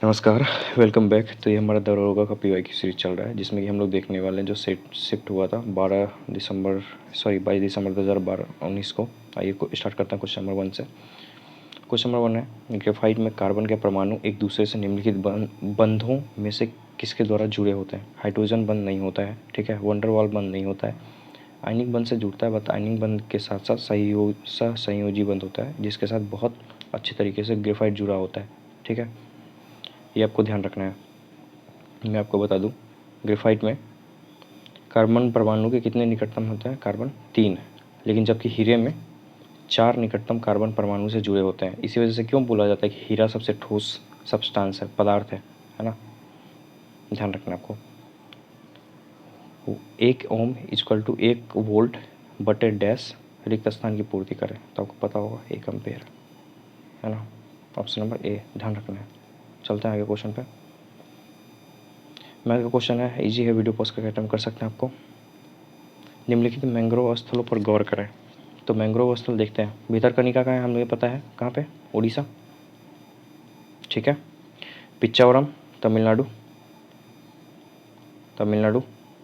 नमस्कार, welcome back. तो ये हमारा दरोगा का पीवाई की सीरीज चल रहा है, जिसमें कि हम लोग देखने वाले हैं जो शिफ्ट हुआ था 22 दिसंबर 2019 को। आइए को स्टार्ट करते हैं क्वेश्चन नंबर 1 से। क्वेश्चन नंबर 1 है, ग्रेफाइट में कार्बन के परमाणु एक दूसरे से निम्नलिखित बंधों में से किसके द्वारा जुड़े होते हैं? हाइड्रोजन बंध नहीं होता है, ठीक है। वंडरवाल बंध नहीं होता है। आयनिक बंध से जुड़ता है, बट आयनिक बंध के साथ साथ सहसंयोजी बंध होता है, जिसके साथ बहुत अच्छे तरीके से ग्रेफाइट जुड़ा होता है, ठीक है। ये आपको ध्यान रखना है। मैं आपको बता दूं, ग्रेफाइट में कार्बन परमाणु के कितने निकटतम होते हैं? कार्बन 3, लेकिन जबकि हीरे में 4 निकटतम कार्बन परमाणु से जुड़े होते हैं। इसी वजह से क्यों बोला जाता है कि हीरा सबसे ठोस सब्सटेंस है, पदार्थ है ना। ध्यान रखना आपको। 1 ओम इक्वल टू 1 वोल्ट बटे डैश रिक्त स्थान की पूर्ति करें, तो आपको पता होगा 1 एम्पेयर, है ना। ऑप्शन नंबर ए ध्यान रखना है। चलते हैं आगे क्वेश्चन पे। मैथ का क्वेश्चन है, इजी है, वीडियो पॉज करके अटेम्प्ट कर सकते हैं आपको। निम्नलिखित मैंग्रोव स्थलों पर गौर करें। तो मैंग्रोव स्थल देखते हैं, भितरकनिका का है, हमें ये पता है कहाँ पे, उड़ीसा, ठीक है। पिच्चावरम तमिलनाडु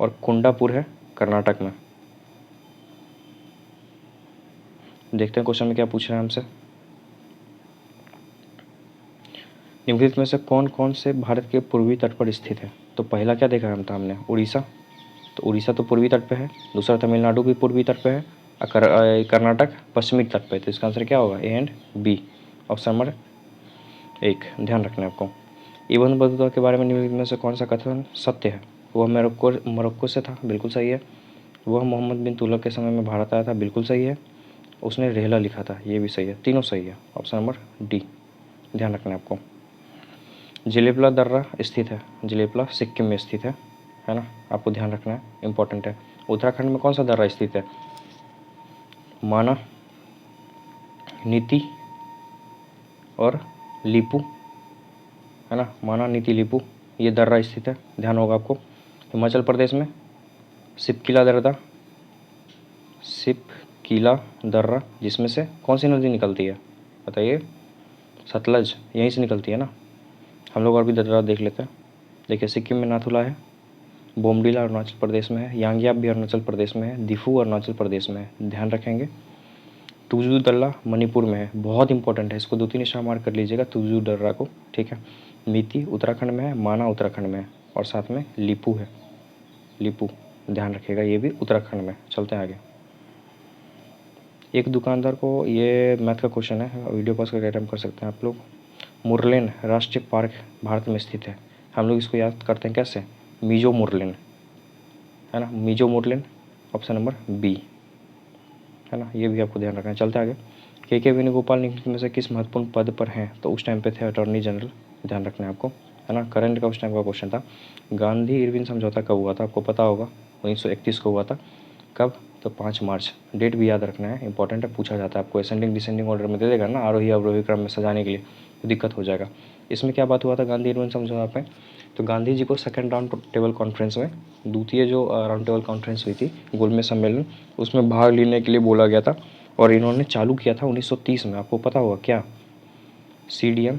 और कुंडापुर है कर्नाटक में। देखते हैं क्वेश्चन में क्या पूछ रहे हैं हमसे। निम्नलिखित में से कौन कौन से भारत के पूर्वी तट पर स्थित है? तो पहला क्या देखा है हमने, उड़ीसा। तो उड़ीसा तो पूर्वी तट पे है। दूसरा तमिलनाडु भी पूर्वी तट पे है। कर्नाटक पश्चिमी तट पे। तो इसका आंसर क्या होगा, A and B, option number 1। ध्यान रखना है आपको। इब्न बतूता के बारे में निम्नलिखित में से कौन सा कथन सत्य है? वह मोरक्को से था, बिल्कुल सही है। वह मोहम्मद बिन तुगलक के समय में भारत आया था, बिल्कुल सही है। उसने रेहला लिखा था, ये भी सही है। तीनों सही है, ऑप्शन नंबर डी। ध्यान रखना है आपको। जिलेपला दर्रा स्थित है, जिलेपला सिक्किम में स्थित है ना, आपको ध्यान रखना है, इंपॉर्टेंट है। उत्तराखंड में कौन सा दर्रा स्थित है? माना, नीति और लीपू, है ना। माना, नीति, लीपू ये दर्रा स्थित है, ध्यान होगा आपको। हिमाचल प्रदेश में सिपकीला दर्रा, जिसमें से कौन सी नदी निकलती है बताइए? सतलज, यहीं से निकलती है ना। हम लोग और भी दर्रा देख लेते हैं। देखिए, सिक्किम में नाथुला है, बोमडीला अरुणाचल प्रदेश में है, यांगयाप भी अरुणाचल प्रदेश में है, दिफू अरुणाचल प्रदेश में है, ध्यान रखेंगे। तुजू दर्रा मणिपुर में है, बहुत इंपॉर्टेंट है, इसको 2-3 निशान मार्क कर लीजिएगा तुजू दर्रा को, ठीक है। नीति उत्तराखंड में है, माना उत्तराखंड में है, और साथ में लीपू है, लीपू ध्यान रखिएगा, ये भी उत्तराखंड में। चलते हैं आगे। एक दुकानदार को, ये मैथ का क्वेश्चन है, वीडियो पॉज करके अटेम्प्ट कर सकते हैं आप लोग। मुरलेन राष्ट्रीय पार्क भारत में स्थित है, हम लोग इसको याद करते हैं कैसे, मीजो मुरलेन, है ना, Mizo Murlen, option number B, है ना, ये भी आपको ध्यान रखना है। चलते आगे। के वेणुगोपाल निम्नलिखित में से किस महत्वपूर्ण पद पर हैं? तो उस टाइम पे थे अटॉर्नी जनरल, ध्यान रखना है आपको, है ना। करंट का उस टाइम का क्वेश्चन था। गांधी इरविन समझौता कब हुआ था? आपको पता होगा, 1931 को हुआ था। कब? तो 5 मार्च। डेट भी याद रखना है, इंपॉर्टेंट है, पूछा जाता है आपको। असेंडिंग डिसेंडिंग ऑर्डर में दे देगा ना, आरोही अवरोही क्रम में सजाने के लिए, तो दिक्कत हो जाएगा। इसमें क्या बात हुआ था गांधी इरविन समझौता पे? तो गांधी जी को सेकेंड राउंड टेबल कॉन्फ्रेंस में, द्वितीय जो राउंड टेबल कॉन्फ्रेंस हुई थी, गोलमेज सम्मेलन, उसमें भाग लेने के लिए बोला गया था। और इन्होंने चालू किया था 1930 में, आपको पता होगा क्या, CDM,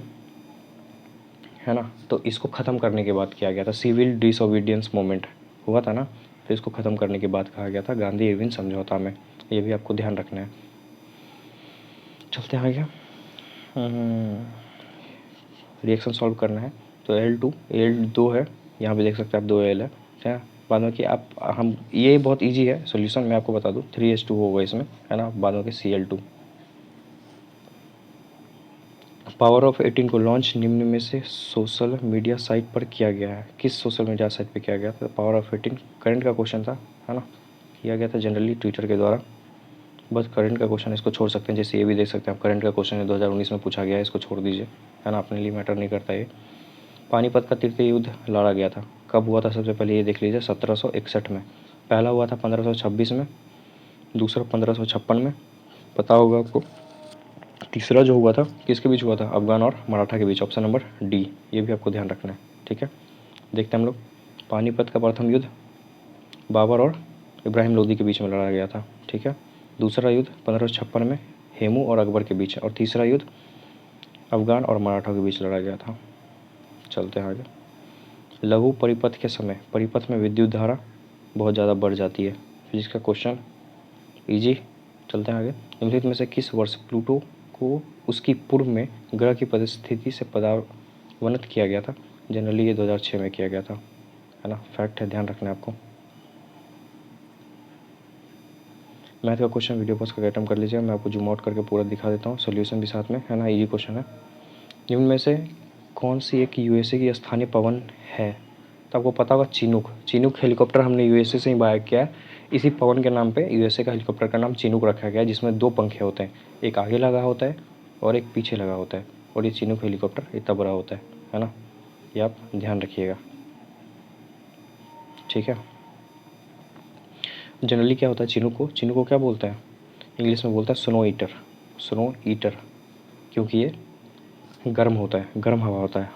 है ना। तो इसको ख़त्म करने के बाद किया गया था, सिविल डिसओबीडियंस मूवमेंट हुआ था ना, तो इसको ख़त्म करने के बाद कहा गया था गांधी इरविन समझौता में। ये भी आपको ध्यान रखना है। चलते हैं आगे। रिएक्शन सॉल्व करना है। तो L2 है, यहाँ पे देख सकते हैं आप 2 L है। बाद में कि आप हम, ये बहुत इजी है सॉल्यूशन, मैं आपको बता दूँ 3H2 होगा इसमें, है ना। बाद में कि Cl2। पावर ऑफ 18 को लॉन्च निम्न में से सोशल मीडिया साइट पर किया गया है? किस सोशल मीडिया साइट पे किया गया था? पावर ऑफ 18 करंट का क्वेश्चन था, है ना। किया गया था जनरली ट्विटर के द्वारा। बस करंट का क्वेश्चन इसको छोड़ सकते हैं, जैसे ये भी देख सकते हैं आप, करंट का क्वेश्चन है, 2019 में पूछा गया है, इसको छोड़ दीजिए, है ना, अपने लिए मैटर नहीं करता ये। पानीपत का तृतीय युद्ध लड़ा गया था, कब हुआ था? सबसे पहले ये देख लीजिए, 1761 में। पहला हुआ था 1526 में, दूसरा 1556 में, पता होगा आपको। तीसरा जो हुआ था किसके बीच हुआ था? अफगान और मराठा के बीच, ऑप्शन नंबर डी। ये भी आपको ध्यान रखना है, ठीक है। देखते हैं हम लोग। पानीपत का प्रथम युद्ध बाबर और इब्राहिम लोदी के बीच में लड़ा गया था, ठीक है। दूसरा युद्ध 1556 में हेमू और अकबर के बीच, और तीसरा युद्ध अफगान और मराठा के बीच लड़ा गया था। चलते हैं आगे। लघु परिपथ के समय परिपथ में विद्युत धारा बहुत ज़्यादा बढ़ जाती है। फिजिक्स का क्वेश्चन इजी। चलते हैं आगे। निम्नलिखित में से किस वर्ष प्लूटो को उसकी पूर्व में ग्रह की परिस्थिति से पदावनत किया गया था? जनरली ये 2006 में किया गया था, है ना, फैक्ट है, ध्यान रखना है आपको। मैथ का क्वेश्चन वीडियो पॉज करके अटेम्प्ट कर लीजिएगा, मैं आपको जूम आउट करके पूरा दिखा देता हूँ, सोल्यूशन भी साथ में, है ना, इजी क्वेश्चन है। निम्न में से कौन सी एक यूएसए की स्थानीय पवन है? तो आपको पता होगा चिनूक। चिनूक हेलीकॉप्टर हमने यूएसए से ही बाय किया है। इसी पवन के नाम पे यूएसए का हेलीकॉप्टर का नाम चिनूक रखा गया है, जिसमें 2 पंखे होते हैं, एक आगे लगा होता है और एक पीछे लगा होता है, और ये चिनूक हेलीकॉप्टर इतना बड़ा होता है ना, ये आप ध्यान रखिएगा, ठीक है। जनरली क्या होता है, चिनूक को क्या बोलते हैं? इंग्लिश में बोलता है स्नो ईटर, क्योंकि ये गर्म होता है, गर्म हवा होता है,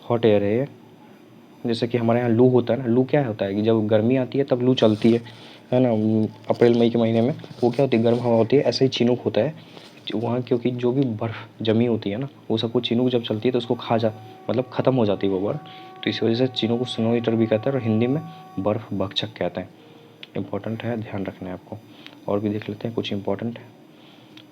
हॉट एयर है ये। जैसे कि हमारे यहाँ लू होता है ना, लू क्या होता है कि जब गर्मी आती है तब लू चलती है ना, अप्रैल मई के महीने में, वो क्या होती है, गर्म हवा होती है। ऐसे ही चिनूक होता है वहाँ, क्योंकि जो भी बर्फ़ जमी होती है ना, वो सबको चिनूक जब चलती है तो उसको मतलब ख़त्म हो जाती है वो बर्फ़, तो इस वजह से चिनूक को स्नो ईटर भी कहते हैं, और हिंदी में बर्फ़ भक्षक कहते हैं। इंपॉर्टेंट है, ध्यान रखना है आपको। और भी देख लेते हैं कुछ इंपॉर्टेंट।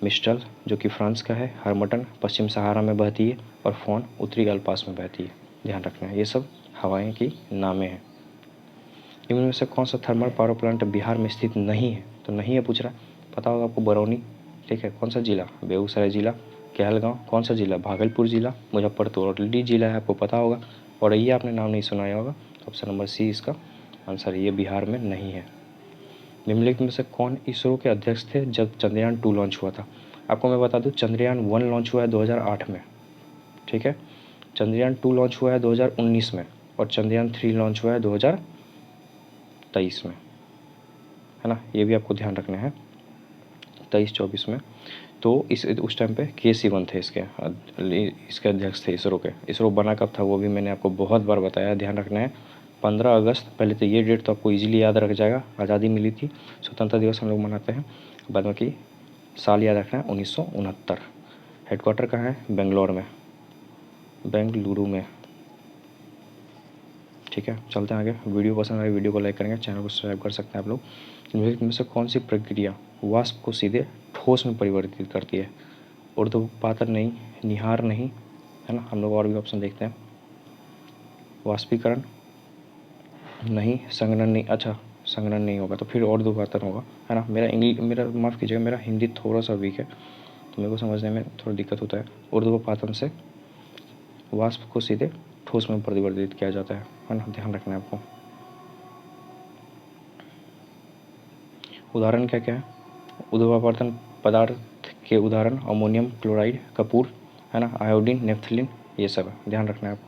मिस्टल जो कि फ्रांस का है, हरमटन पश्चिम सहारा में बहती है, और फोन उत्तरी अल्पास में बहती है, ध्यान रखना है। ये सब हवाएं की नामें हैं। इनमें से कौन सा थर्मल पावर प्लांट बिहार में स्थित नहीं है? तो नहीं है पूछ रहा, पता होगा आपको, बरौनी, ठीक है। कौन सा जिला? बेगूसराय जिला। कहलगाँव कौन सा जिला? भागलपुर जिला। मुजफ्फरपुर जिला है, आपको पता होगा। और ये आपने नाम नहीं सुनाया होगा, तो ऑप्शन नंबर सी इसका आंसर, ये बिहार में नहीं है। निम्नलिखित में से कौन इसरो के अध्यक्ष थे जब चंद्रयान 2 लॉन्च हुआ था? आपको मैं बता दूं, चंद्रयान 1 लॉन्च हुआ है 2008 में, ठीक है। चंद्रयान 2 लॉन्च हुआ है 2019 में, और चंद्रयान 3 लॉन्च हुआ है 2023 में, है ना, ये भी आपको ध्यान रखना है, 23-24 में। तो उस टाइम पे के सिवन थे इसके अध्यक्ष थे इसरो के। इसरो बना कब था वो भी मैंने आपको बहुत बार बताया, ध्यान रखना है। 15 अगस्त, पहले तो ये डेट तो आपको इजीली याद रख जाएगा, आज़ादी मिली थी, स्वतंत्रता दिवस हम लोग मनाते हैं। बाद में की साल याद रखना है 1969। हेडक्वार्टर कहाँ है? बेंगलुरु में, ठीक है। चलते हैं आगे। वीडियो पसंद आए वीडियो को लाइक करेंगे, चैनल को सब्सक्राइब कर सकते हैं आप लोग। निम्नलिखित में से कौन सी प्रक्रिया वाष्प को सीधे ठोस में परिवर्तित करती है? ऊर्ध्वपातन नहीं, निहार नहीं, है ना, हम लोग और भी ऑप्शन देखते हैं। वाष्पीकरण नहीं, संघनन नहीं, अच्छा संघनन नहीं होगा तो फिर ऊर्ध्वपातन होगा, है ना। मेरा माफ़ कीजिएगा, मेरा हिंदी थोड़ा सा वीक है, तो मेरे को समझने में थोड़ा दिक्कत होता है। ऊर्ध्वपातन से वाष्प को सीधे ठोस में परिवर्तित किया जाता है ना, ध्यान रखना है आपको। उदाहरण क्या क्या है? ऊर्ध्वपातन पदार्थ के उदाहरण अमोनियम क्लोराइड, कपूर, है ना, आयोडीन, नेफ्थलीन, ये सब है, ध्यान रखना है आपको।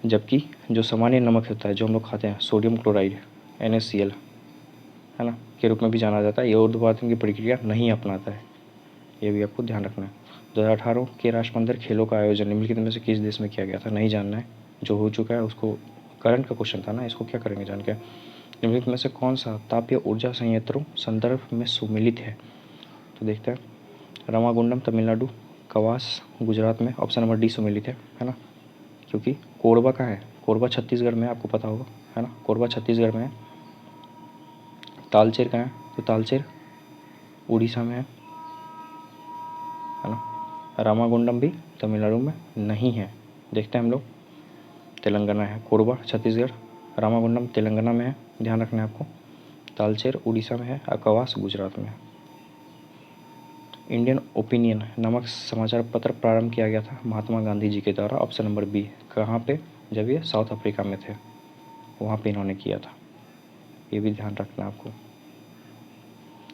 जबकि जो सामान्य नमक होता है जो हम लोग खाते हैं, सोडियम क्लोराइड NaCl, है ना, के रूप में भी जाना जाता है, ये ऊर्ध्वपातन की प्रक्रिया नहीं अपनाता है, ये भी आपको ध्यान रखना है। 2018 के राष्ट्रमंडल खेलों का आयोजन निम्नलिखित में से किस देश में किया गया था? नहीं जानना है, जो हो चुका है उसको, करंट का क्वेश्चन था ना, इसको क्या करेंगे जान के। निम्नलिखित में से कौन सा तापीय ऊर्जा संयंत्रों संदर्भ में सुमेलित है? तो देखते हैं। रामागुंडम तमिलनाडु, कवास गुजरात में, ऑप्शन नंबर डी सुमेलित है ना, क्योंकि कोरबा कहाँ है? कोरबा छत्तीसगढ़ में, आपको पता होगा, है ना, कोरबा छत्तीसगढ़ में है। तालचेर कहाँ है? तो तालचेर उड़ीसा में है ना। रामागुंडम भी तमिलनाडु में नहीं है, देखते हैं हम लोग। तेलंगाना है, कोरबा छत्तीसगढ़, रामागुंडम तेलंगाना में है, ध्यान रखना है आपको। तालचेर उड़ीसा में है, कवास गुजरात में है। इंडियन ओपिनियन नामक समाचार पत्र प्रारंभ किया गया था महात्मा गांधी जी के द्वारा, ऑप्शन नंबर बी। कहाँ पे? जब ये साउथ अफ्रीका में थे, वहाँ पे इन्होंने किया था, ये भी ध्यान रखना आपको।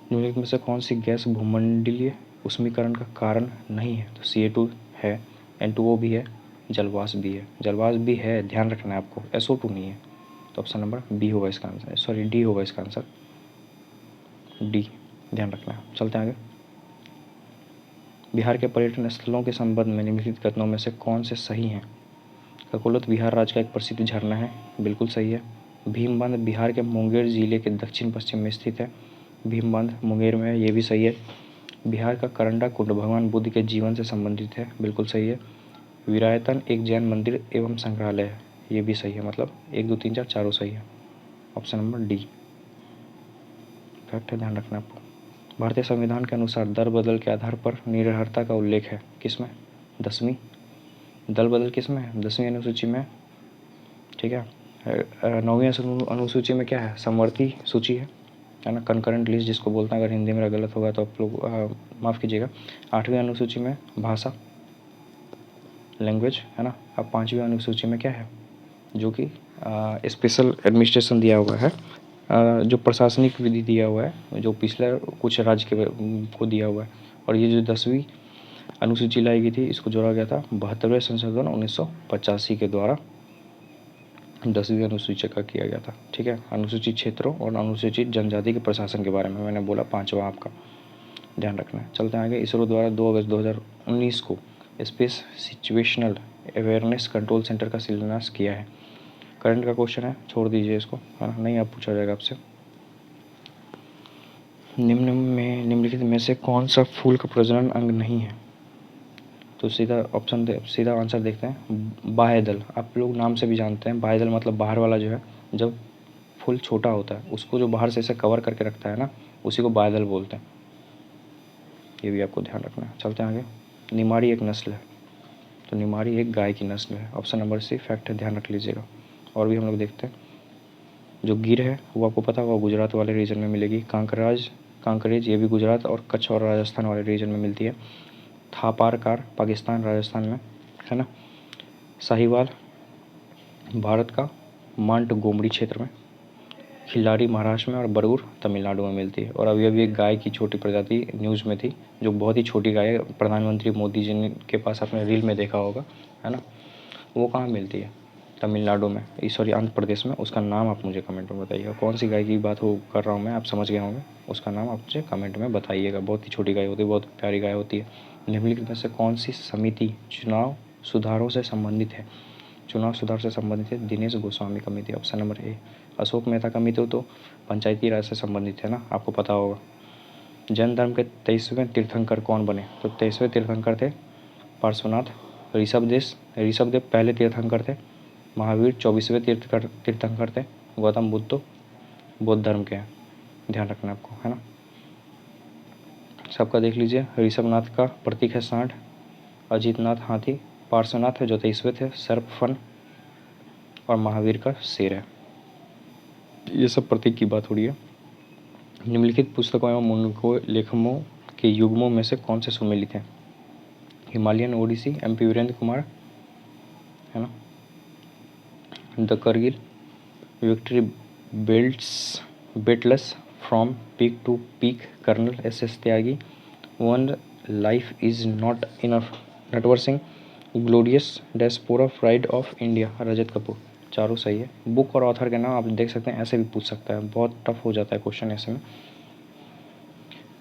निम्नलिखित में से कौन सी गैस भूमंडलीय ऊष्मीकरण का कारण नहीं है? तो CA2 है, N2O भी है, जलवाष्प भी है, ध्यान रखना है आपको, SO2 नहीं है, तो ऑप्शन नंबर बी होगा इसका आंसर, सॉरी डी होगा इसका आंसर, डी, ध्यान रखना है। चलते हैं आगे। बिहार के पर्यटन स्थलों के संबंध में निम्नलिखित कथनों में से कौन से सही हैं? ककोलत बिहार राज्य का एक प्रसिद्ध झरना है, बिल्कुल सही है। भीमबंध बिहार के मुंगेर जिले के दक्षिण पश्चिम में स्थित है, भीमबंध मुंगेर में है, ये भी सही है। बिहार का करंडा कुंड भगवान बुद्ध के जीवन से संबंधित है, बिल्कुल सही है। वीरायतन एक जैन मंदिर एवं संग्रहालय है। ये भी सही है, मतलब 1 2 3 4 चारों सही है। ऑप्शन नंबर डी फैक्ट है, ध्यान रखना आपको। भारतीय संविधान के अनुसार दल बदल के आधार पर निरर्हता का उल्लेख है किसमें? 10वीं। दल बदल किसमें है? 10वीं अनुसूची में, ठीक है। 9वीं अनुसूची में क्या है? समवर्ती सूची है ना, कंकरेंट लिस्ट जिसको बोलते हैं। अगर हिंदी मेरा गलत होगा तो आप लोग माफ़ कीजिएगा। 8वीं अनुसूची में भाषा, लैंग्वेज, है ना। अब 5वीं अनुसूची में क्या है? जो कि स्पेशल एडमिनिस्ट्रेशन दिया हुआ है, जो प्रशासनिक विधि दिया हुआ है, जो पिछले कुछ राज्य के को दिया हुआ है। और ये जो 10वीं अनुसूची लाई गई थी, इसको जोड़ा गया था 72वें संशोधन 1985 के द्वारा 10वीं अनुसूची का किया गया था, ठीक है। अनुसूचित क्षेत्रों और अनुसूचित जनजाति के प्रशासन के बारे में मैंने बोला, 5वां आपका ध्यान रखना है। चलते हैं आगे। इसरो द्वारा 2 अगस्त 2019 को space situational awareness control centre का शिलान्यास किया है। करंट का क्वेश्चन है, छोड़ दीजिए इसको, है ना, नहीं आप पूछा जाएगा आपसे। निम्नलिखित में से कौन सा फूल का प्रजनन अंग नहीं है? तो सीधा आंसर देखते हैं। बाह्य दल, आप लोग नाम से भी जानते हैं। बाह्य दल मतलब बाहर वाला जो है, जब फूल छोटा होता है उसको जो बाहर से ऐसे कवर करके रखता है ना, उसी को बाह्य दल बोलते हैं। ये भी आपको ध्यान रखना है। चलते हैं आगे। निमाड़ी एक नस्ल है, तो निमाड़ी एक गाय की नस्ल है। ऑप्शन नंबर सी फैक्ट है, ध्यान रख लीजिएगा। और भी हम लोग देखते हैं। जो गिर है वो आपको पता होगा गुजरात वाले रीजन में मिलेगी। कांकरेज ये भी गुजरात और कच्छ और राजस्थान वाले रीजन में मिलती है। थापारकार पाकिस्तान राजस्थान में, है ना। साहिवाल भारत का मांटगोमरी क्षेत्र में। खिल्लारी महाराष्ट्र में और बरूर तमिलनाडु में मिलती है। और अभी एक गाय की छोटी प्रजाति न्यूज़ में थी, जो बहुत ही छोटी गाय है, प्रधानमंत्री मोदी जी ने के पास आपने रील में देखा होगा, है ना। वो कहाँ मिलती है? तमिलनाडु में, सॉरी आंध्र प्रदेश में। उसका नाम आप मुझे कमेंट में बताइएगा। कौन सी गाय की बात कर रहा हूँ मैं, आप समझ गए होंगे। उसका नाम आप मुझे कमेंट में बताइएगा। बहुत ही छोटी गाय होती है, बहुत प्यारी गाय होती है। निम्नलिखित में से कौन सी समिति चुनाव सुधारों से संबंधित है? चुनाव सुधार से संबंधित है Dinesh Goswami committee. Option number A. Ashok Mehta committee तो पंचायती राज से संबंधित है ना, आपको पता होगा। जैन धर्म के 23वें तीर्थंकर कौन बने? तो 23वें तीर्थंकर थे पार्श्वनाथ। ऋषभदेव पहले तीर्थंकर थे। महावीर 24वें तीर्थंकर थे। गौतम बुद्ध तो बौद्ध धर्म के हैं, ध्यान रखना आपको, है ना। सबका देख लीजिए। ऋषभनाथ का प्रतीक है सांड, अजीतनाथ हाथी, पार्श्वनाथ है जो 23वें थे सर्प फन, और महावीर का शेर है। ये सब प्रतीक की बात हो रही है। निम्नलिखित पुस्तकों एवं उनको लेखकों के युग्मों में से कौन से सुमेलित हैं? Himalayan odyssey MP Virendra Kumar, है ना। The Kargil, victory battles from peak to peak, colonel SS Tyagi, one life is not enough, Natwar Singh, glorious diaspora pride of India, Rajat Kapoor. चारों सही है। बुक और ऑथर के नाम आप देख सकते हैं, ऐसे भी पूछ सकता है, बहुत टफ हो जाता है क्वेश्चन ऐसे में।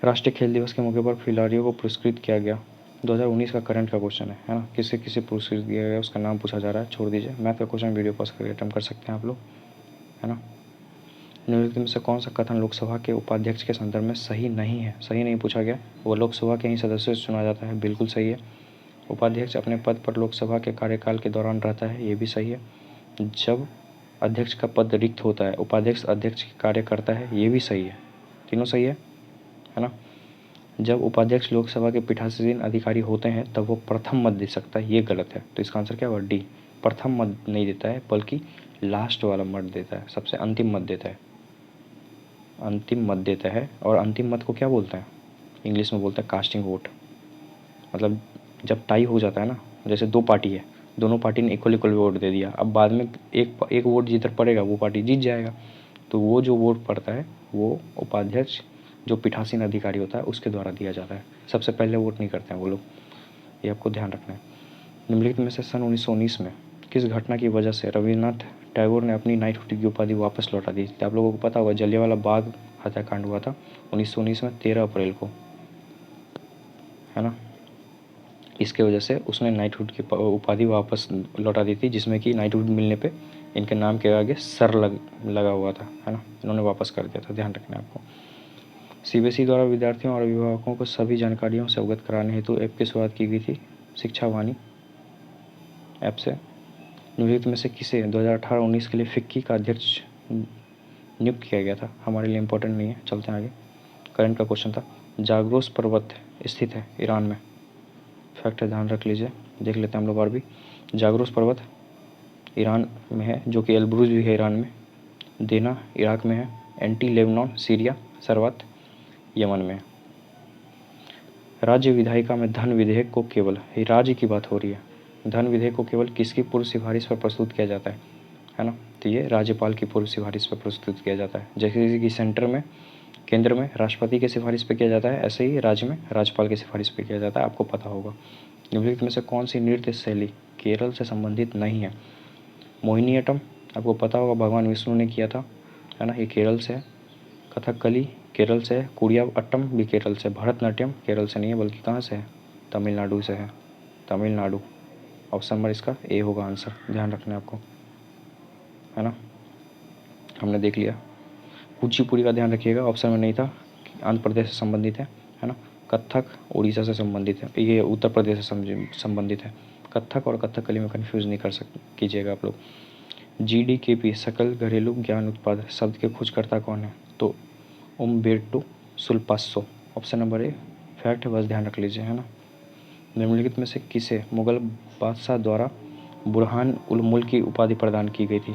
राष्ट्रीय खेल दिवस के मौके पर खिलाड़ियों को पुरस्कृत किया गया। 2019 का करंट का क्वेश्चन है ना। किसे पुरस्कृत दिया गया उसका नाम पूछा जा रहा है, छोड़ दीजिए। मैथ का क्वेश्चन वीडियो पॉज करके अटेम्प्ट कर सकते हैं आप लोग, है ना। निम्नलिखित में से कौन सा कथन लोकसभा के उपाध्यक्ष के संदर्भ में सही नहीं है? सही नहीं पूछा गया। वो लोकसभा के ही सदस्य से चुना जाता है, बिल्कुल सही है। उपाध्यक्ष अपने पद पर लोकसभा के कार्यकाल के दौरान रहता है, ये भी सही है। जब अध्यक्ष का पद रिक्त होता है, उपाध्यक्ष अध्यक्ष के कार्य करता है, ये भी सही है। तीनों सही है ना। जब उपाध्यक्ष लोकसभा के पीठासीन अधिकारी होते हैं तब वो प्रथम मत दे सकता है, ये गलत है। तो इसका आंसर क्या होगा? डी। प्रथम मत नहीं देता है, बल्कि लास्ट वाला मत देता है, सबसे अंतिम मत देता है। अंतिम मत देता है। और अंतिम मत को क्या बोलते हैं? इंग्लिश में बोलते हैं कास्टिंग वोट। मतलब जब टाई हो जाता है ना, जैसे दो पार्टी है, दोनों पार्टी ने इक्वल वोट दे दिया, अब बाद में एक वोट जिधर पड़ेगा वो पार्टी जीत जाएगा। तो वो जो वोट पड़ता है वो उपाध्यक्ष जो पीठासीन अधिकारी होता है उसके द्वारा दिया जाता है। सबसे पहले वोट नहीं करते हैं वो लोग, ये आपको ध्यान रखना है। निम्नलिखित में से सन 1919 में किस घटना की वजह से रविन्द्रनाथ टैगोर ने अपनी नाइटहुड की उपाधि वापस लौटा दी? तो आप लोगों को पता होगा जलियांवाला बाग हत्याकांड हुआ था 1919 में 13 अप्रैल को, है ना। इसके वजह से उसने नाइटहुड की उपाधि वापस लौटा दी थी, जिसमें कि नाइटहुड मिलने पे इनके नाम के आगे सर लगा हुआ था, है ना। इन्होंने वापस कर दिया था, ध्यान रखना है आपको। CBSE द्वारा विद्यार्थियों और अभिभावकों को सभी जानकारियों से अवगत कराने हेतु ऐप की शुरुआत की गई थी, शिक्षा वाणी। ऐप से निम्नलिखित में से किसे 2018-19 के लिए फिक्की का अध्यक्ष नियुक्त किया गया था? हमारे लिए इंपॉर्टेंट नहीं है, चलते हैं आगे। करंट का क्वेश्चन था। जाग्रोस पर्वत स्थित है ईरान में। फैक्ट है, ध्यान रख लीजिए। देख लेते हैं हम लोग और भी। जाग्रोस पर्वत ईरान में है, जो कि एलब्रूज भी है ईरान में। देना इराक में है। Anti Lebanon Syria, Sarwat Yemen में। राज्य विधायिका में धन विधेयक को केवल, ये राज्य की बात हो रही है, धन विधेयक को केवल किसकी पूर्व सिफारिश पर प्रस्तुत किया जाता है ना? तो ये राज्यपाल की पूर्व सिफारिश पर प्रस्तुत किया जाता है। जैसे कि सेंटर में, केंद्र में राष्ट्रपति की सिफारिश पर किया जाता है, ऐसे ही राज्य में राज्यपाल की सिफारिश पर किया जाता है, आपको पता होगा। निम्नलिखित में से कौन सी नृत्य शैली केरल से संबंधित नहीं है? मोहिनीअट्टम, आपको पता होगा, भगवान विष्णु ने किया था, है ना, ये केरल से है। कथकली केरल से है। कुडियाट्टम भी केरल से। भरतनाट्यम केरल से नहीं है, बल्कि कहाँ से है? तमिलनाडु से है। तमिलनाडु। ऑप्शन नंबर इसका ए होगा आंसर, ध्यान रखना है आपको, है ना। हमने देख लिया। कुचिपुड़ी का ध्यान रखिएगा, ऑप्शन में नहीं था, आंध्र प्रदेश से संबंधित है ना। कथक उड़ीसा से संबंधित है, ये उत्तर प्रदेश से संबंधित है। कथक और कथकली में कन्फ्यूज़ नहीं कर कीजिएगा आप लोग। GDKP सकल घरेलू ज्ञान उत्पाद शब्द के खोजकर्ता कौन है? तो उम्बेर्टो सुल्पासो, ऑप्शन नंबर ए फैक्ट है, बस ध्यान रख लीजिए, है ना। निम्नलिखित में से किसे मुगल बादशाह द्वारा बुरहान उल मुल्क की उपाधि प्रदान की गई थी?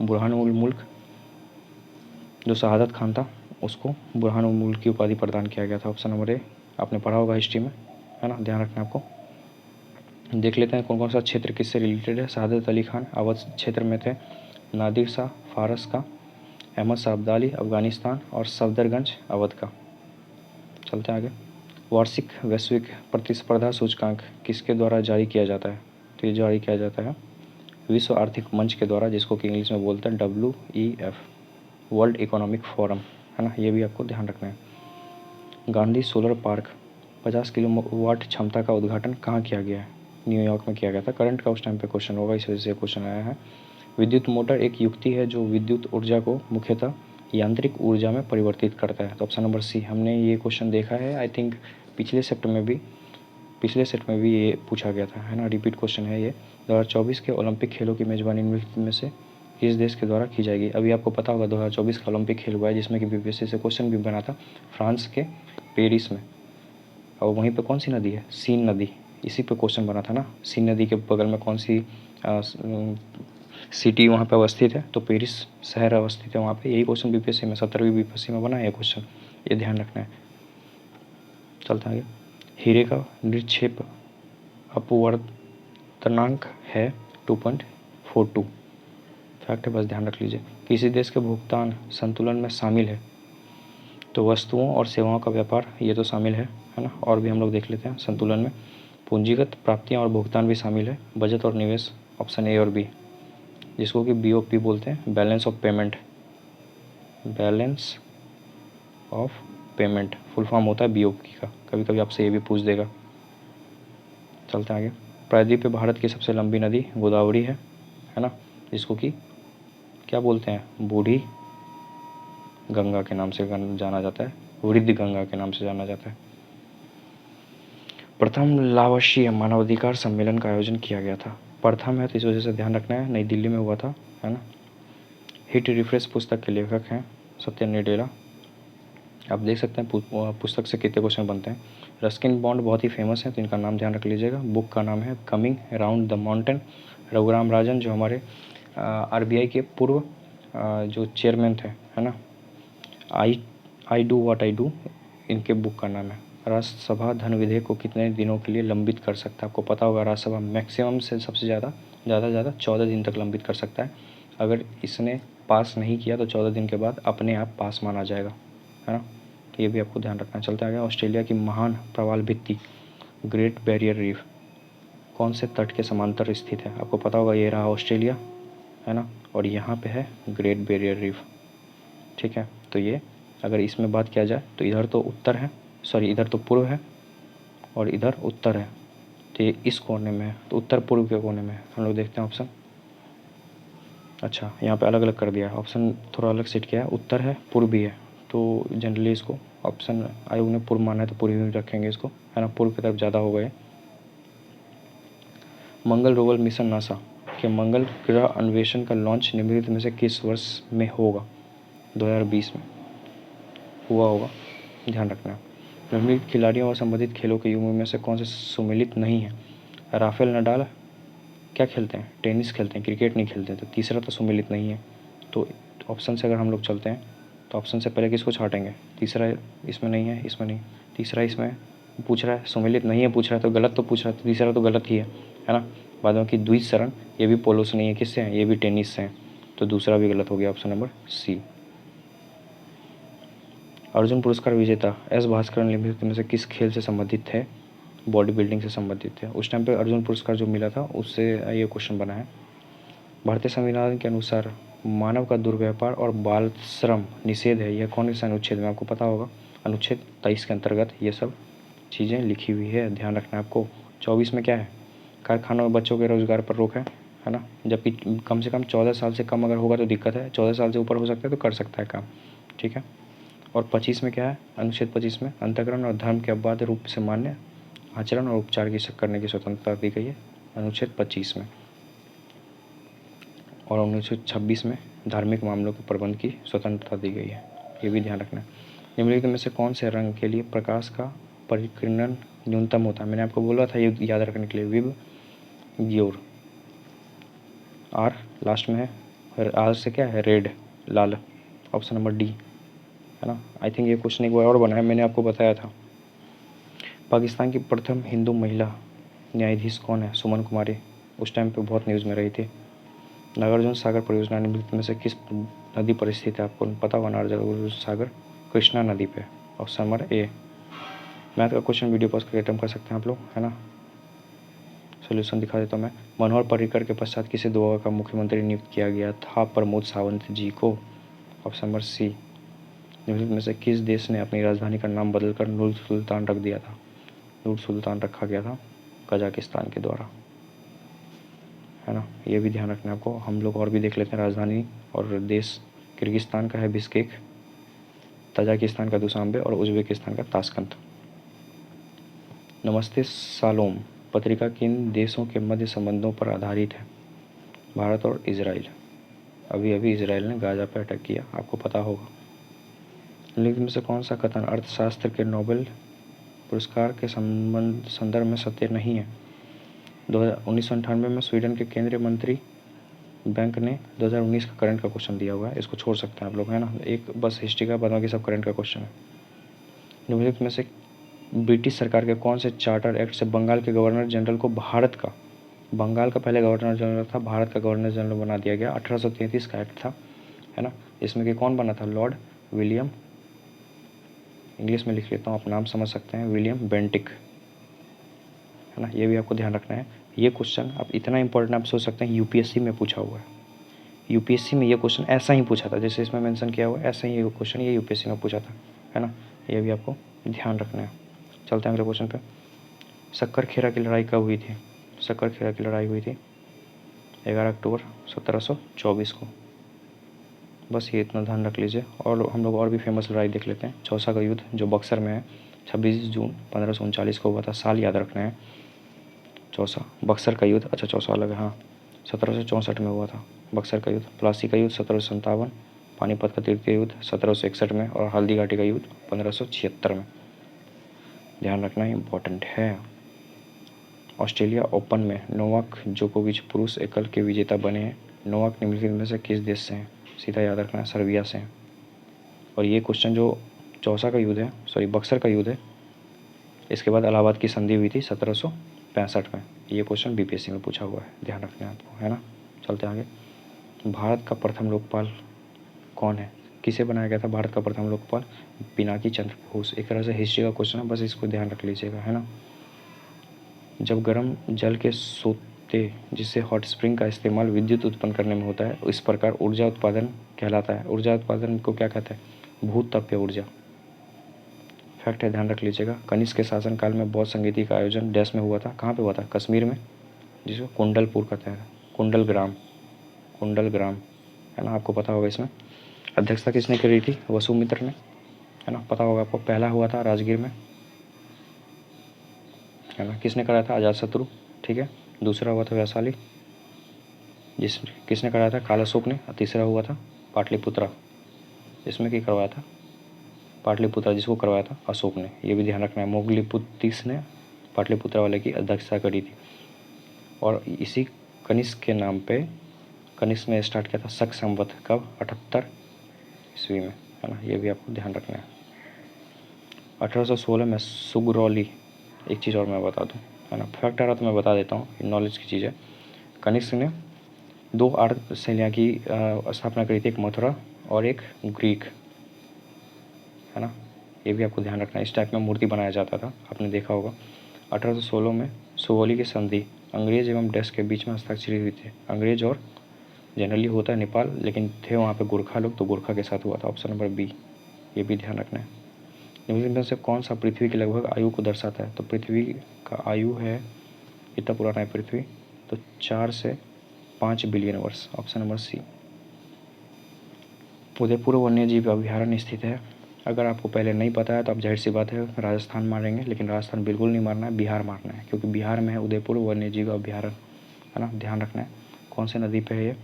बुरहान उल मुल्क जो शहादत खान था, उसको बुरहान उल मुल्क की उपाधि प्रदान किया गया था। ऑप्शन नंबर ए, आपने पढ़ा होगा हिस्ट्री में, है ना, ध्यान रखना आपको। देख लेते हैं कौन कौन सा क्षेत्र किससे रिलेटेड है। शहादत अली खान अवध क्षेत्र में थे। नादिर शाह फारस का। अहमद शाह अब्दाली अफगानिस्तान। और सफदरगंज अवध का। चलते हैं आगे। वार्षिक वैश्विक प्रतिस्पर्धा सूचकांक किसके द्वारा जारी किया जाता है? तो ये जारी किया जाता है विश्व आर्थिक मंच के द्वारा, जिसको कि इंग्लिश में बोलते हैं WEF, वर्ल्ड इकोनॉमिक फोरम, है ना, ये भी आपको ध्यान रखना है। गांधी सोलर पार्क 50 किलोवाट क्षमता का उद्घाटन कहाँ किया गया है? न्यूयॉर्क में किया गया था। करंट का उस टाइम पे क्वेश्चन होगा, इस वजह से क्वेश्चन आया है। विद्युत मोटर एक युक्ति है जो विद्युत ऊर्जा को मुख्यतः यांत्रिक ऊर्जा में परिवर्तित करता है। तो ऑप्शन नंबर सी, हमने ये क्वेश्चन देखा है, आई थिंक पिछले सेट में भी ये पूछा गया था, है ना, रिपीट क्वेश्चन है ये। 2024 के ओलंपिक खेलों की मेजबानी निम्नलिखित में से किस देश के द्वारा की जाएगी? अभी आपको पता होगा 2024 का ओलंपिक खेल हुआ है, जिसमें कि बीपीएससी से क्वेश्चन भी बना था, फ्रांस के पेरिस में। और वहीं पे कौन सी नदी है? सीन नदी, इसी पे क्वेश्चन बना था ना। सीन नदी के बगल में कौन सी सिटी वहाँ पे अवस्थित है? तो पेरिस शहर अवस्थित है वहाँ पे। यही क्वेश्चन बीपीएससी में 17वीं बीपीएससी में बना है क्वेश्चन, ये ध्यान रखना है। चलते आगे। हीरे का निक्षेप अपवर्तनांक है 2.42। फैक्ट है, बस ध्यान रख लीजिए। किसी देश के भुगतान संतुलन में शामिल है? तो वस्तुओं और सेवाओं का व्यापार, ये तो शामिल है ना। और भी हम लोग देख लेते हैं संतुलन में। पूंजीगत प्राप्तियां और भुगतान भी शामिल है। बचत और निवेश, ऑप्शन ए और बी, जिसको कि BOP बोलते हैं, balance of payment. Balance of payment full form होता है BOP का, कभी कभी आपसे ये भी पूछ देगा। चलते हैं आगे। प्रायद्वीप पे भारत की सबसे लंबी नदी गोदावरी है ना, जिसको कि क्या बोलते हैं? बूढ़ी गंगा के नाम से जाना जाता है, वृद्ध गंगा के नाम से जाना जाता है। प्रथम लावशीय मानवाधिकार सम्मेलन का आयोजन किया गया था। प्रथम है तो इस वजह से ध्यान रखना है, नई दिल्ली में हुआ था, है ना। हिट रिफ्रेश पुस्तक के लेखक हैं सत्य नडेला। आप देख सकते हैं पुस्तक से कितने क्वेश्चन बनते हैं। रस्किन बॉन्ड बहुत ही फेमस है, तो इनका नाम ध्यान रख लीजिएगा। बुक का नाम है coming around the mountain. Raghuram Rajan जो हमारे RBI के पूर्व जो चेयरमैन थे, है ना, I do what I do, इनके बुक का नाम है। राज्यसभा धन विधेयक को कितने दिनों के लिए लंबित कर सकता है? आपको पता होगा राज्यसभा मैक्सिमम से सबसे ज़्यादा 14 दिन तक लंबित कर सकता है। अगर इसने पास नहीं किया तो 14 दिन के बाद अपने आप पास माना जाएगा, है ना। तो ये भी आपको ध्यान रखना चलता है। ऑस्ट्रेलिया की महान प्रवाल भित्ति ग्रेट बैरियर रीफ कौन से तट के समांतर स्थित है? आपको पता होगा, ये रहा ऑस्ट्रेलिया, है ना, और यहाँ पे है ग्रेट बैरियर रीफ, ठीक है। तो ये अगर इसमें बात किया जाए तो इधर तो उत्तर है, सॉरी इधर तो पूर्व है और इधर उत्तर है, तो ये इस कोने में है, तो उत्तर पूर्व के कोने में है। हम लोग देखते हैं ऑप्शन। अच्छा, यहाँ पे अलग अलग कर दिया, ऑप्शन थोड़ा अलग सेट किया है, उत्तर है पूर्व भी है, तो जनरली इसको ऑप्शन आयोग ने पूर्व माना है तो पूर्व ही रखेंगे इसको, है ना, पूर्व की तरफ ज़्यादा हो गए। मंगल रोवर मिशन नासा के मंगल ग्रह अन्वेषण का लॉन्च निम्नलिखित में से किस वर्ष में होगा? 2020 में हुआ होगा, ध्यान रखना। निम्नलिखित खिलाड़ियों और संबंधित खेलों के युग्म में से कौन से सम्मिलित नहीं है? राफेल नडाल क्या खेलते हैं? टेनिस खेलते हैं, क्रिकेट नहीं खेलते हैं, तो तीसरा तो सम्मिलित नहीं है। तो ऑप्शन से अगर हम लोग चलते हैं तो ऑप्शन से पहले किसको छाटेंगे? तीसरा इसमें नहीं है, इसमें नहीं, तीसरा इसमें पूछ रहा है, सम्मिलित नहीं है पूछ रहा है, तो गलत तो पूछ रहा है, तो तीसरा तो गलत ही है ना। बाद में कि द्विज शरण, ये भी पोलो से नहीं है, किससे हैं? ये भी टेनिस से हैं, तो दूसरा भी गलत हो गया, ऑप्शन नंबर सी। अर्जुन पुरस्कार विजेता एस भास्करन निम्नलिखित में से किस खेल से संबंधित है? बॉडी बिल्डिंग से संबंधित है। उस टाइम पे अर्जुन पुरस्कार जो मिला था उससे ये क्वेश्चन बना है। भारतीय संविधान के अनुसार मानव का दुर्व्यापार और बाल श्रम निषेध है, यह कौन से अनुच्छेद में? आपको पता होगा, अनुच्छेद 23 के अंतर्गत ये सब चीज़ें लिखी हुई है, ध्यान रखना है आपको। 24 में क्या है? कारखानों में बच्चों के रोजगार पर रोक है ना। जबकि कम से कम 14 साल से कम अगर होगा तो दिक्कत है, 14 साल से ऊपर हो सकता है तो कर सकता है काम, ठीक है। और 25 में क्या है? अनुच्छेद 25 में अंतःकरण और धर्म के अबाध रूप से मान्य आचरण और उपचार की करने की स्वतंत्रता दी गई है, अनुच्छेद 25 में। और अनुच्छेद 26 में धार्मिक मामलों के प्रबंध की स्वतंत्रता दी गई है, ये भी ध्यान रखना है। निम्नलिखित में से कौन से रंग के लिए प्रकाश का परिकीर्णन न्यूनतम होता है? मैंने आपको बोला था ये याद रखने के लिए, विब ग्योर। आर लास्ट में है, आर से क्या है? रेड, लाल, ऑप्शन नंबर डी, है ना। आई थिंक ये क्वेश्चन एक बार और बना है, मैंने आपको बताया था। पाकिस्तान की प्रथम हिंदू महिला न्यायाधीश कौन है? सुमन कुमारी, उस टाइम पे बहुत न्यूज़ में रही थी। नागार्जुन सागर परियोजना निम्नलिखित में से किस नदी पर स्थित है? आपको पता होगा, नागार्जुन सागर कृष्णा नदी पे, ऑप्शन नंबर ए। मैथ का क्वेश्चन वीडियो पॉज करके अटेम्प्ट कर सकते हैं आप लोग, है ना। सोल्यूशन दिखा देता हूँ मैं। मनोहर पर्रिकर के पश्चात किसे गोवा का मुख्यमंत्री नियुक्त किया गया था? प्रमोद सावंत जी को, ऑप्शन नंबर सी। निम्नलिखित में से किस देश ने अपनी राजधानी का नाम बदलकर नूर सुल्तान रख दिया था? नूर सुल्तान रखा गया था कजाकिस्तान के द्वारा, है ना। ये भी ध्यान रखना है आपको। हम लोग और भी देख लेते हैं राजधानी और देश। किर्गिस्तान का है बिश्केक, तजाकिस्तान का दुशांबे और उज्बेकिस्तान का ताशकंद। नमस्ते सालोम पत्रिका किन देशों के मध्य संबंधों पर आधारित है? भारत और इजराइल। अभी अभी इजराइल ने गाजा पर अटैक किया, आपको पता होगा। निम्नलिखित में से कौन सा कथन अर्थशास्त्र के नोबेल पुरस्कार के संदर्भ में सत्य नहीं है? 1998 में स्वीडन के केंद्रीय मंत्री बैंक ने 2019 का करंट का क्वेश्चन दिया हुआ है, इसको छोड़ सकते हैं आप लोग, है ना। एक बस हिस्ट्री का, बाकी सब करंट का क्वेश्चन है। निम्नलिखित में से ब्रिटिश सरकार के कौन से चार्टर एक्ट से बंगाल के गवर्नर जनरल को भारत का, बंगाल का पहले गवर्नर जनरल था, भारत का गवर्नर जनरल बना दिया गया? 1833 का एक्ट था, है ना। इसमें कि कौन बना था? लॉर्ड विलियम, इंग्लिश में लिख लेता हूँ, आप नाम समझ सकते हैं, विलियम बेंटिक, है ना। ये भी आपको ध्यान रखना है। ये क्वेश्चन आप इतना इंपॉर्टेंट आप सोच सकते हैं यूपीएससी में पूछा हुआ है। यूपीएससी में ये क्वेश्चन ऐसा ही पूछा था, जैसे इसमें मेंशन किया हुआ है, ऐसा ही ये क्वेश्चन ये यूपीएससी में पूछा था, है ना। ये भी आपको ध्यान रखना है। चलते हैं अगले क्वेश्चन पे। सक्करखेरा की लड़ाई कब हुई थी? सक्करखेरा की लड़ाई हुई थी 11 अक्टूबर 1724 को। बस ये इतना ध्यान रख लीजिए। और हम लोग और भी फेमस लड़ाई देख लेते हैं। चौसा का युद्ध जो बक्सर में है, 26 जून 1539 को हुआ था, साल याद रखना है। चौसा बक्सर का युद्ध, अच्छा चौसा अलग है, हाँ, 1764 में हुआ था बक्सर का युद्ध। प्लासी का युद्ध 1757, पानीपत का तृतीय युद्ध 1761 में, और हल्दी घाटी का युद्ध 1576 में। ध्यान रखना इम्पोर्टेंट है। ऑस्ट्रेलिया ओपन में नोवाक जोकोविच पुरुष एकल के विजेता बने हैं। नोवाक निम्नलिखित में से किस देश से हैं? सीधा याद रखना है, सर्बिया से हैं। और ये क्वेश्चन जो चौसा का युद्ध है, सॉरी बक्सर का युद्ध है, इसके बाद इलाहाबाद की संधि हुई थी 1765 में। ये क्वेश्चन बीपीएससी में पूछा हुआ है, ध्यान रखना है आपको, है ना। चलते हैं आगे। भारत का प्रथम लोकपाल कौन है? किसे बनाया गया था भारत का प्रथम लोकपाल? पिनाकी चंद्र बोस। एक तरह से हिस्ट्री का क्वेश्चन है, बस इसको ध्यान रख लीजिएगा, है ना। जब गर्म जल के सोते, जिससे हॉट स्प्रिंग का इस्तेमाल विद्युत उत्पन्न करने में होता है, इस प्रकार ऊर्जा उत्पादन कहलाता है। ऊर्जा उत्पादन को क्या कहते हैं? भूताप्य ऊर्जा। फैक्ट है, ध्यान रख लीजिएगा। कनिष्क के शासनकाल में बौद्ध संगीति का आयोजन डैश में हुआ था? कहाँ पे हुआ था? कश्मीर में, जिसको कुंडलपुर कहते हैं, कुंडलग्राम, कुंडलग्राम, है ना। आपको पता होगा। इसमें अध्यक्षता किसने करी थी? वसुमित्र ने, है ना, पता होगा आपको। पहला हुआ था राजगीर में, है ना। किसने कराया था? अजातशत्रु, ठीक है। दूसरा हुआ था वैशाली, किसने कराया था? काला अशोक ने। और तीसरा हुआ था पाटलिपुत्रा, इसमें क्या करवाया था? पाटलिपुत्रा, जिसको करवाया था अशोक ने। ये भी ध्यान रखना है। मोगलीपुत्तीस ने पाटलिपुत्रा वाले की अध्यक्षता करी थी। और इसी कनिष्क के नाम पे कनिष्क ने स्टार्ट किया था शक संवत, कब? 78 ईस्वी में, है ना। ये भी आपको ध्यान रखना है। 1816 में सुगरौली, एक चीज़ और मैं बता दूँ, है ना, फैक्ट आ रहा तो मैं बता देता हूँ, नॉलेज की चीज़ है। कनिष्क ने 2 आर्थ शैलियाँ की स्थापना करी थी, एक मथुरा और एक ग्रीक, है ना। ये भी आपको ध्यान रखना है। इस टाइप में मूर्ति बनाया जाता था, आपने देखा होगा। 1816 में सुगौली की संधि अंग्रेज एवं डच के बीच में हस्ताक्षरित हुई थी। अंग्रेज और जनरली होता है नेपाल, लेकिन थे वहाँ पे गोरखा लोग, तो गोरखा के साथ हुआ था। ऑप्शन नंबर बी, ये भी ध्यान रखना है। निम्नलिखित में से कौन सा पृथ्वी की लगभग आयु को दर्शाता है? तो पृथ्वी का आयु है, कितना पुराना है पृथ्वी? तो 4 से 5 बिलियन वर्ष। ऑप्शन नंबर सी। उदयपुर वन्यजीव अभ्यारण्य स्थित है। अगर आपको पहले नहीं पता है तो आप जाहिर सी बात है राजस्थान मारेंगे, लेकिन राजस्थान बिल्कुल नहीं मारना है, बिहार मारना है, क्योंकि बिहार में है उदयपुर वन्यजीव अभ्यारण्य, है ना। ध्यान रखना है। कौन से नदी पे है ये?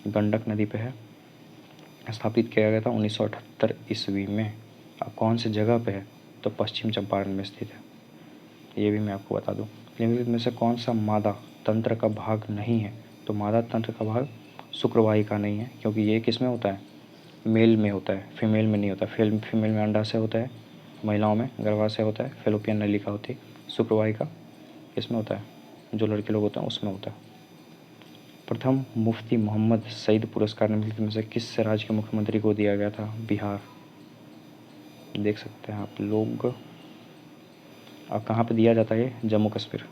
गंडक नदी पे है। स्थापित किया गया था 1978 ईस्वी में। अब कौन सी जगह पे है? तो पश्चिम चंपारण में स्थित है। ये भी मैं आपको बता दूं। निम्नलिखित में से कौन सा मादा तंत्र का भाग नहीं है? तो मादा तंत्र का भाग शुक्रवाही का नहीं है, क्योंकि ये किस में होता है? मेल में होता है, फीमेल में नहीं होता। फीमेल में अंडाशय होता है, महिलाओं में गर्भाशय होता है, फेलोपियन नलिका होती है। शुक्रवाही का किसमें होता है? जो लड़के लोग होते हैं उसमें होता है। प्रथम मुफ्ती मोहम्मद सईद पुरस्कार निम्नलिखित में से किस राज्य के मुख्यमंत्री को दिया गया था? बिहार। देख सकते हैं आप लोग। अब कहाँ पे दिया जाता है ये? जम्मू कश्मीर।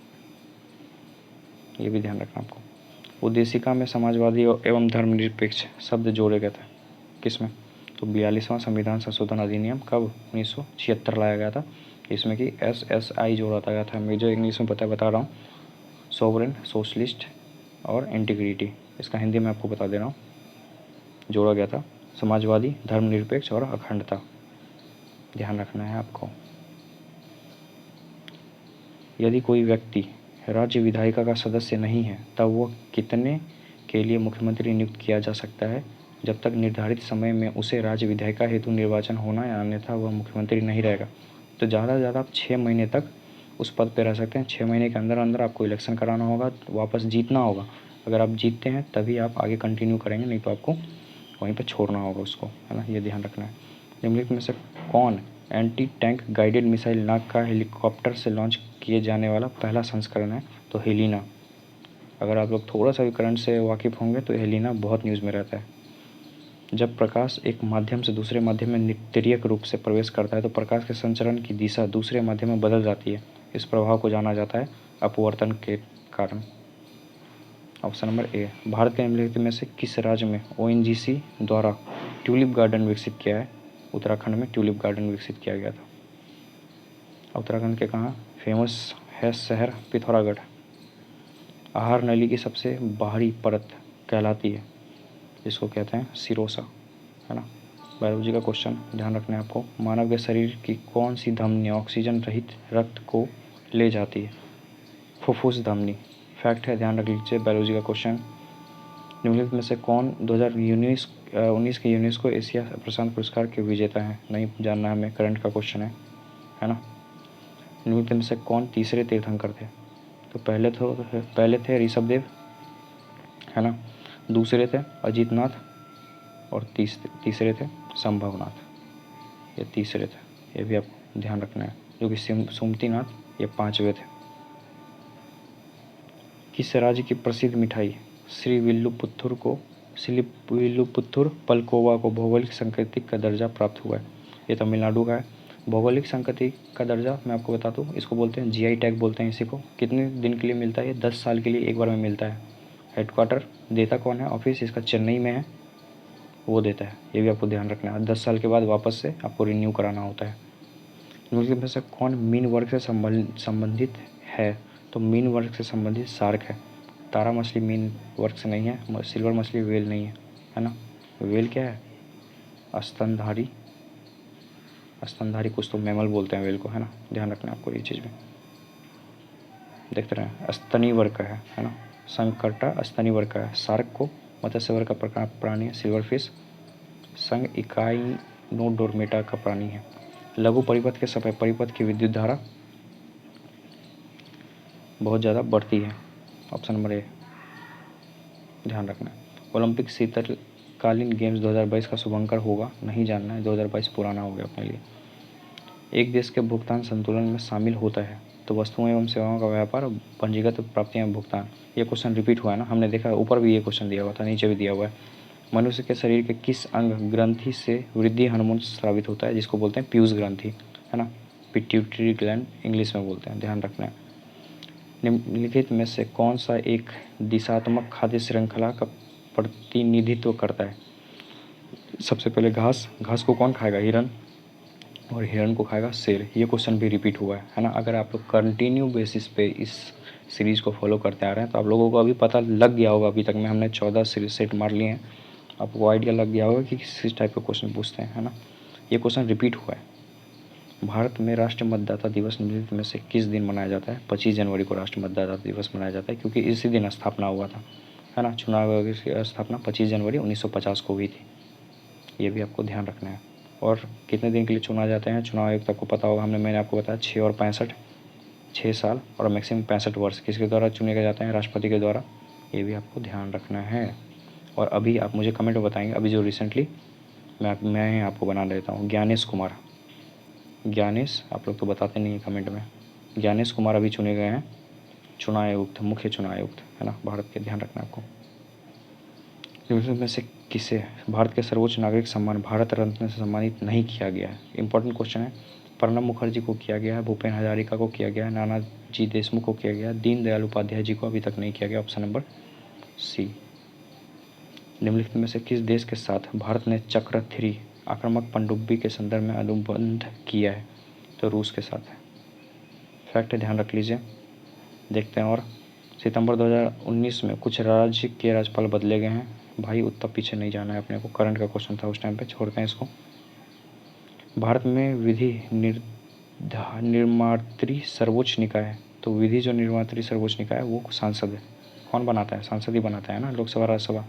ये भी ध्यान रखना आपको। उद्देशिका में समाजवादी एवं धर्मनिरपेक्ष शब्द जोड़े गए थे, किसमें? तो 42वां संविधान संशोधन अधिनियम कब? 1976 लाया गया था। इसमें कि SSI जोड़ा गया था। मैं जो इंग्लिश में बता रहा हूँ, सोवरेन, सोशलिस्ट और इंटीग्रिटी। इसका हिंदी में आपको बता दे रहा हूँ। जोड़ा गया था समाजवादी, धर्मनिरपेक्ष और अखंडता। ध्यान रखना है आपको। यदि कोई व्यक्ति राज्य विधायिका का सदस्य नहीं है, तब वह कितने के लिए मुख्यमंत्री नियुक्त किया जा सकता है? जब तक निर्धारित समय में उसे राज्य विधायिका हेतु निर्वाचन होना है, अन्यथा वह मुख्यमंत्री नहीं रहेगा। तो ज़्यादा से ज़्यादा आप 6 महीने तक उस पद पर रह सकते हैं। 6 महीने के अंदर अंदर आपको इलेक्शन कराना होगा, वापस जीतना होगा। अगर आप जीतते हैं तभी आप आगे कंटिन्यू करेंगे, नहीं तो आपको वहीं पर छोड़ना होगा उसको, है ना। ये ध्यान रखना है। निम्नलिखित में से कौन एंटी टैंक गाइडेड मिसाइल नाग का हेलीकॉप्टर से लॉन्च किए जाने वाला पहला संस्करण है? तो हेलिना। अगर आप लोग थोड़ा सा भी करंट से वाकिफ़ होंगे तो हेलिना बहुत न्यूज़ में रहता है। जब प्रकाश एक माध्यम से दूसरे माध्यम में तिर्यक रूप से प्रवेश करता है तो प्रकाश के संचरण की दिशा दूसरे माध्यम में बदल जाती है। इस प्रभाव को जाना जाता है अपवर्तन के कारण। Option number A. भारत के निम्नलिखित में से किस राज्य में ONGC द्वारा ट्यूलिप गार्डन विकसित किया है? उत्तराखंड में ट्यूलिप गार्डन विकसित किया गया था। उत्तराखंड के कहाँ फेमस है शहर? पिथौरागढ़। आहार नली की सबसे बाहरी परत कहलाती है, जिसको कहते हैं सिरोसा, है ना। बायोलॉजी का क्वेश्चन ध्यान रखना है आपको। मानव के शरीर की कौन सी धमनी ऑक्सीजन रहित रक्त को ले जाती है? फुफ्फुस धमनी। फैक्ट है, ध्यान रख लीजिए। बायोलॉजी का क्वेश्चन। निम्नलिखित में से कौन 2019 के यूनेस्को एशिया प्रशांत पुरस्कार के विजेता हैं? नहीं जानना हमें, करंट का क्वेश्चन है ना। निम्नलिखित में से कौन तीसरे तीर्थंकर थे? तो पहले थे ऋषभदेव, है ना। दूसरे थे अजीतनाथ और तीसरे थे संभवनाथ। ये तीसरे थे, ये भी आपको ध्यान रखना है। जो कि सुमतिनाथ, ये 5वें थे। किस राज्य की प्रसिद्ध मिठाई श्रीविल्लुपुत्तुर पलकोवा को भौगोलिक संकेतिक का दर्जा प्राप्त हुआ है? ये तमिलनाडु का है। भौगोलिक संकेतिक का दर्जा मैं आपको बता दूं, इसको बोलते हैं GI टैग बोलते हैं इसी को। कितने दिन के लिए मिलता है? ये 10 साल के लिए एक बार में मिलता है। हेडक्वार्टर देता कौन है? ऑफिस इसका चेन्नई में है, वो देता है। ये भी आपको ध्यान रखना है। 10 साल के बाद वापस से आपको रिन्यू कराना होता है। निम्नलिखित में से कौन मीन वर्ग से संबंधित है? तो मीन वर्ग से संबंधित शार्क है। तारा मछली मीन वर्ग से नहीं है। सिल्वर मछली वेल नहीं है ना। वेल क्या है? स्तनधारी कुछ तो मैमल बोलते हैं वेल को, है ना। ध्यान रखना है आपको ये चीज़ में। देखते रहें, स्तनी वर्ग का है ना। संकटा स्तनी वर्ग का है। शार्क को मत्स्य वर्ग का प्रकार प्राणी है। सिल्वर फिश संघ इकाई नोडोर्मेटा का प्राणी है। लघु परिपथ के समय परिपथ की विद्युत धारा बहुत ज़्यादा बढ़ती है। ऑप्शन नंबर ए ध्यान रखना है। ओलंपिक शीतकालीन गेम्स 2022 का शुभंकर होगा, नहीं जानना है, 2022 पुराना हो गया अपने लिए। एक देश के भुगतान संतुलन में शामिल होता है तो वस्तुओं एवं सेवाओं का व्यापार, पंजीगत प्राप्तियां एवं भुगतान। ये क्वेश्चन रिपीट हुआ है ना, हमने देखा ऊपर भी ये क्वेश्चन दिया हुआ था, नीचे भी दिया हुआ है। मनुष्य के शरीर के किस अंग ग्रंथि से वृद्धि हार्मोन स्रावित होता है, जिसको बोलते हैं पीयूष ग्रंथि, है ना, पिट्यूटरी ग्लैंड इंग्लिश में बोलते हैं, ध्यान रखना है। निम्नलिखित में से कौन सा एक दिशात्मक खाद्य श्रृंखला का प्रतिनिधित्व करता है। सबसे पहले घास, घास को कौन खाएगा, हिरन, और हिरन को खाएगा शेर। ये क्वेश्चन भी रिपीट हुआ है ना। अगर आप लोग कंटिन्यू बेसिस पे इस सीरीज़ को फॉलो करते आ रहे हैं तो आप लोगों को अभी पता लग गया होगा, अभी तक में हमने 14 सीरीज सेट मार लिए हैं, आपको आइडिया लग गया होगा कि किस टाइप का क्वेश्चन पूछते हैं, है ना। ये क्वेश्चन रिपीट हुआ है। भारत में राष्ट्रीय मतदाता दिवस निम्नलिखित में से किस दिन मनाया जाता है। 25 जनवरी को राष्ट्रीय मतदाता दिवस मनाया जाता है, क्योंकि इसी दिन स्थापना हुआ था, है ना। चुनाव आयोग की स्थापना 25 जनवरी 1950 को हुई थी, ये भी आपको ध्यान रखना है। और कितने दिन के लिए चुना जाते हैं चुनाव आयुक्त, आपको पता होगा, मैंने आपको बताया 6 और 65, 6 साल और मैक्सिमम 65 वर्ष। किसके द्वारा चुने गए जाते हैं, राष्ट्रपति के द्वारा, ये भी आपको ध्यान रखना है। और अभी आप मुझे कमेंट में बताएंगे, अभी जो रिसेंटली मैं आपको बना देता हूँ, ज्ञानेश कुमार, ज्ञानेश, आप लोग तो बताते नहीं हैं कमेंट में, ज्ञानेश कुमार अभी चुने गए हैं चुनाव आयुक्त, मुख्य चुनाव आयुक्त, है ना, भारत के, ध्यान रखना आपको। में से किसे भारत के सर्वोच्च नागरिक सम्मान भारत रत्न से सम्मानित नहीं किया गया है। इंपॉर्टेंट क्वेश्चन है। प्रणब मुखर्जी को किया गया है, भूपेन हजारिका को किया गया है, नानाजी देशमुख को किया गया है, दीनदयाल उपाध्याय जी को अभी तक नहीं किया गया। Option number C. निम्नलिखित में से किस देश के साथ भारत ने चक्र 3 आक्रामक पनडुब्बी के संदर्भ में अनुबंध किया है, तो रूस के साथ है। फैक्ट ध्यान रख लीजिए। देखते हैं। और सितंबर 2019 में कुछ राज्य के राज्यपाल बदले गए हैं। भाई उतना पीछे नहीं जाना है अपने को, करंट का क्वेश्चन था उस टाइम पे, छोड़ते हैं इसको। भारत में विधि निर्मात्री सर्वोच्च निकाय है, तो विधि जो निर्मात्री सर्वोच्च निकाय है वो सांसद है। कौन बनाता है, सांसद ही बनाता है ना, लोकसभा राज्यसभा।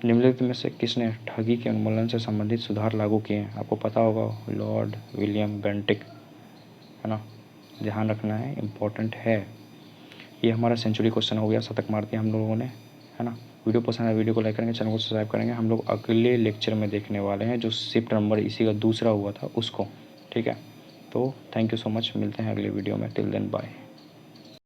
निम्नलिखित में से किसने ठगी के उन्मूलन से संबंधित सुधार लागू किए हैं, आपको पता होगा, लॉर्ड विलियम बेंटिक, है ना, ध्यान रखना है, इम्पोर्टेंट है। ये हमारा सेंचुरी क्वेश्चन हो गया, शतक मार दिया हम लोगों ने, है ना। वीडियो पसंद है, वीडियो को लाइक करेंगे, चैनल को सब्सक्राइब करेंगे। हम लोग अगले लेक्चर में देखने वाले हैं जो शिफ्ट नंबर इसी का दूसरा हुआ था उसको, ठीक है। तो थैंक यू सो मच, मिलते हैं अगले वीडियो में, टिल देन बाय।